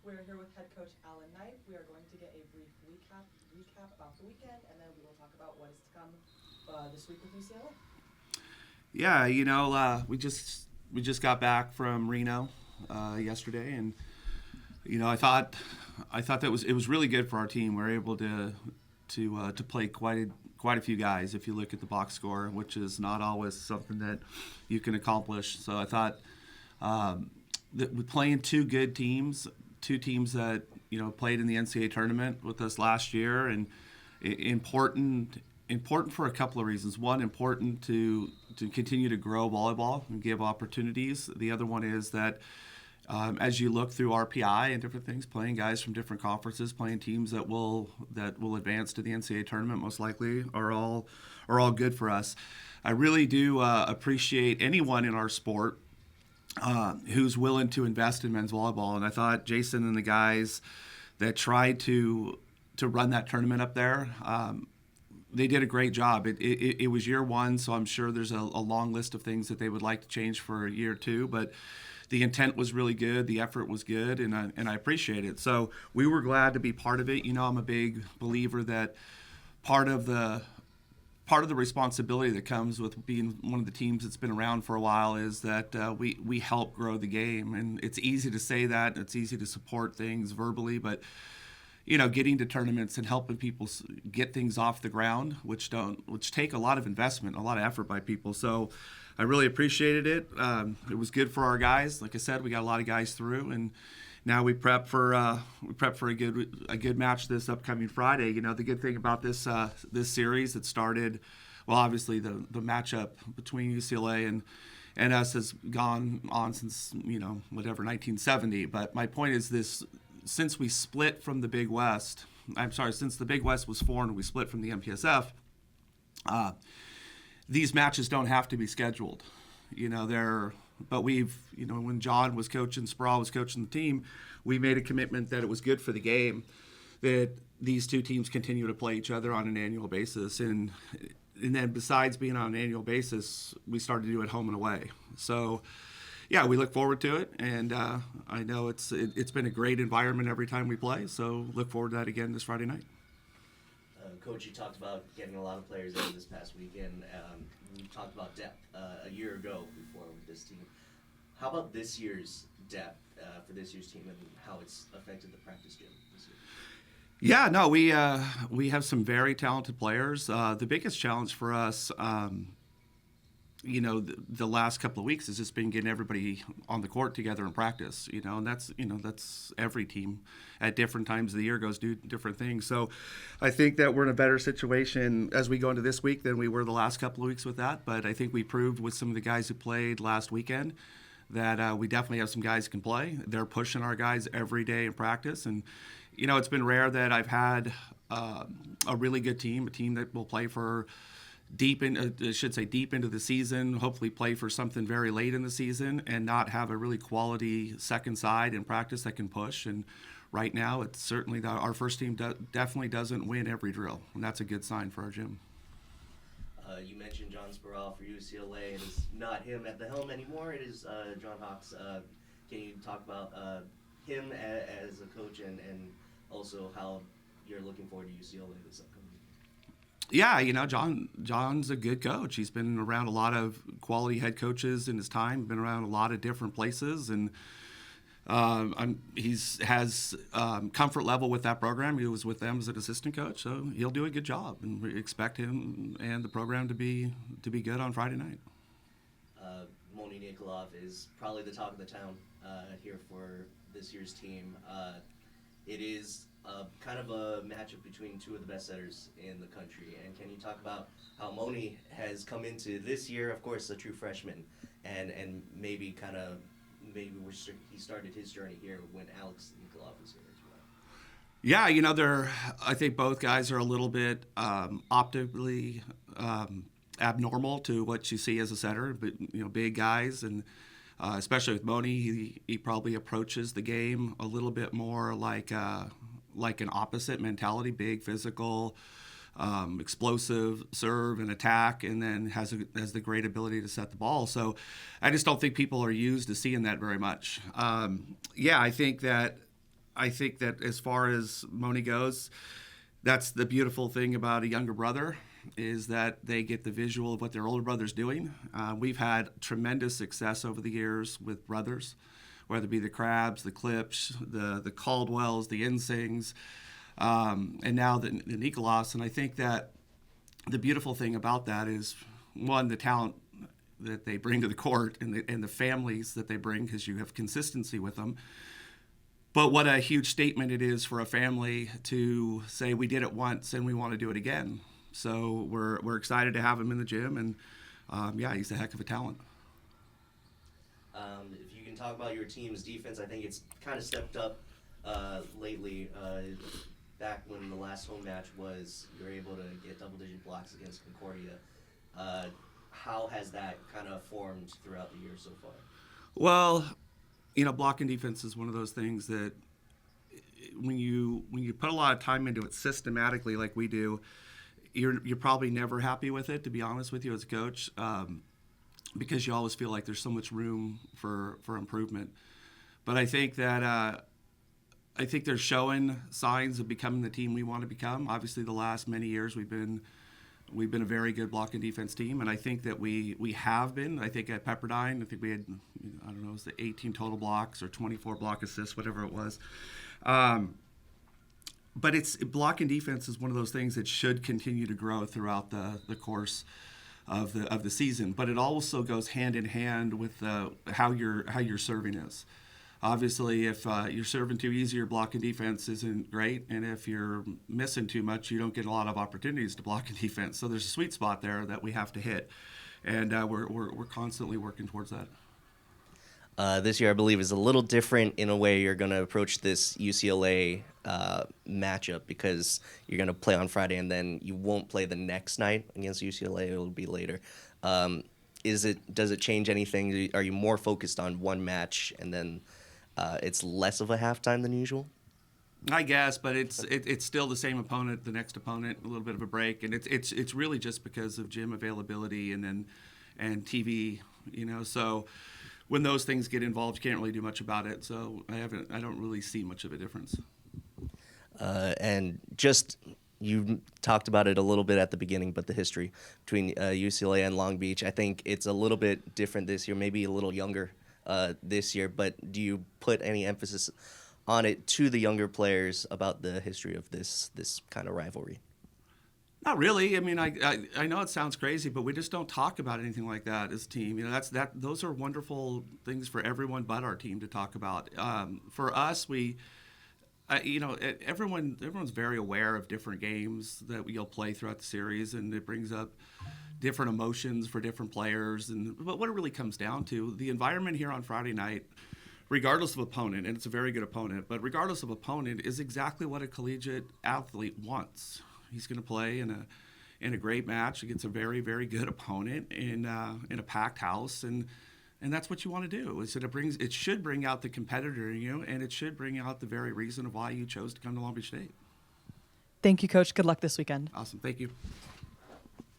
We're here with head coach Alan Knight. We are going to get a brief recap about the weekend, and then we will talk about what is to come this week with UCLA. Yeah, we just got back from Reno yesterday, and I thought that it was really good for our team. We were able to play quite a few guys. If you look at the box score, which is not always something that you can accomplish. So I thought that we're playing two good teams, two teams that played in the NCAA tournament with us last year, and important for a couple of reasons. One, important to continue to grow volleyball and give opportunities. The other one is that as you look through RPI and different things, playing guys from different conferences, playing teams that will advance to the NCAA tournament most likely are all good for us. I really do appreciate anyone in our sport who's willing to invest in men's volleyball, and I thought Jason and the guys that tried to run that tournament up there, they did a great job. It was year one, so I'm sure there's a long list of things that they would like to change for year two, but the intent was really good, the effort was good, and I appreciate it. So we were glad to be part of it. I'm a big believer that part of the responsibility that comes with being one of the teams that's been around for a while is that we help grow the game. And it's easy to say that, it's easy to support things verbally, but getting to tournaments and helping people get things off the ground, which take a lot of investment, a lot of effort by people. So I really appreciated it. It was good for our guys. Like I said, we got a lot of guys through, and now we prep for a good match this upcoming Friday. The good thing about this series that started, well, obviously the matchup between UCLA and us has gone on since 1970. But my point is this: since we split from the Big West, since the Big West was formed, we split from the MPSF. These matches don't have to be scheduled. But when John was coaching, Sproul was coaching the team, we made a commitment that it was good for the game that these two teams continue to play each other on an annual basis. And then besides being on an annual basis, we started to do it home and away. So, yeah, we look forward to it. And I know it's been a great environment every time we play. So look forward to that again this Friday night. Coach, you talked about getting a lot of players in this past weekend. We talked about depth a year ago before with this team. How about this year's depth for this year's team and how it's affected the practice gym this year? Yeah, no, we have some very talented players. The biggest challenge for us, the last couple of weeks has just been getting everybody on the court together in practice. And that's every team at different times of the year goes do different things. So I think that we're in a better situation as we go into this week than we were the last couple of weeks with that. But I think we proved with some of the guys who played last weekend that we definitely have some guys who can play. They're pushing our guys every day in practice. And, it's been rare that I've had a really good team, a team that will play for deep into the season, hopefully play for something very late in the season, and not have a really quality second side in practice that can push. And right now, it's certainly our first team definitely doesn't win every drill, and that's a good sign for our gym. You mentioned John Sproul for UCLA. It is not him at the helm anymore. It is John Hawks. Can you talk about him as a coach and also how you're looking forward to UCLA this upcoming week? Yeah, John's a good coach. He's been around a lot of quality head coaches in his time, been around a lot of different places, and he has comfort level with that program. He was with them as an assistant coach, so he'll do a good job, and we expect him and the program to be good on Friday night. Moni Nikolov is probably the talk of the town here for this year's team. It is kind of a matchup between two of the best setters in the country. And can you talk about how Moni has come into this year, of course, a true freshman, and maybe he started his journey here when Alex Nikolov was here as well? Yeah, I think both guys are a little bit optically abnormal to what you see as a setter, but big guys, and especially with Moni, he probably approaches the game a little bit more like an opposite mentality, big, physical, explosive serve and attack, and then has the great ability to set the ball. So I just don't think people are used to seeing that very much. I think that I think that as far as Moni goes, that's the beautiful thing about a younger brother, is that they get the visual of what their older brother's doing. We've had tremendous success over the years with brothers, whether it be the Crabs, the Clips, the Caldwells, the Insings, and now the Nikolau's. And I think that the beautiful thing about that is, one, the talent that they bring to the court and the families that they bring, because you have consistency with them. But what a huge statement it is for a family to say, we did it once and we want to do it again. So we're excited to have him in the gym, and yeah, he's a heck of a talent. If you can talk about your team's defense, I think it's kind of stepped up lately. Back when the last home match was, you were able to get double-digit blocks against Concordia. How has that kind of formed throughout the year so far? Well, blocking defense is one of those things that when you put a lot of time into it systematically like we do, you're probably never happy with it, to be honest with you, as a coach, because you always feel like there's so much room for improvement. But I think that they're showing signs of becoming the team we want to become. Obviously, the last many years we've been a very good blocking defense team, and I think that we have been. I think at Pepperdine, I think we had, I don't know, it was the 18 total blocks or 24 block assists, whatever it was. But blocking defense is one of those things that should continue to grow throughout the course of the season. But it also goes hand in hand with how your serving is. Obviously, if you're serving too easy, your blocking defense isn't great, and if you're missing too much, you don't get a lot of opportunities to block in defense. So there's a sweet spot there that we have to hit, and we're constantly working towards that. This year, I believe, is a little different in a way you're going to approach this UCLA matchup, because you're going to play on Friday and then you won't play the next night against UCLA. It'll be later. Does it change anything? Are you more focused on one match and then it's less of a halftime than usual? I guess, but it's still the same opponent, the next opponent, a little bit of a break, and it's really just because of gym availability and TV, So when those things get involved, you can't really do much about it. So I don't really see much of a difference. And just, you talked about it a little bit at the beginning, but the history between UCLA and Long Beach, I think it's a little bit different this year, maybe a little younger this year. But do you put any emphasis on it to the younger players about the history of this kind of rivalry? Not really. I mean, I know it sounds crazy, but we just don't talk about anything like that as a team. Those are wonderful things for everyone but our team to talk about. For us, everyone's very aware of different games that you'll play throughout the series, and it brings up different emotions for different players. But what it really comes down to, the environment here on Friday night, regardless of opponent, and it's a very good opponent, but regardless of opponent, is exactly what a collegiate athlete wants. He's going to play in a great match against a very, very good opponent in a packed house, and that's what you want to do. It should bring out the competitor in you, and it should bring out the very reason of why you chose to come to Long Beach State. Thank you, Coach. Good luck this weekend. Awesome. Thank you.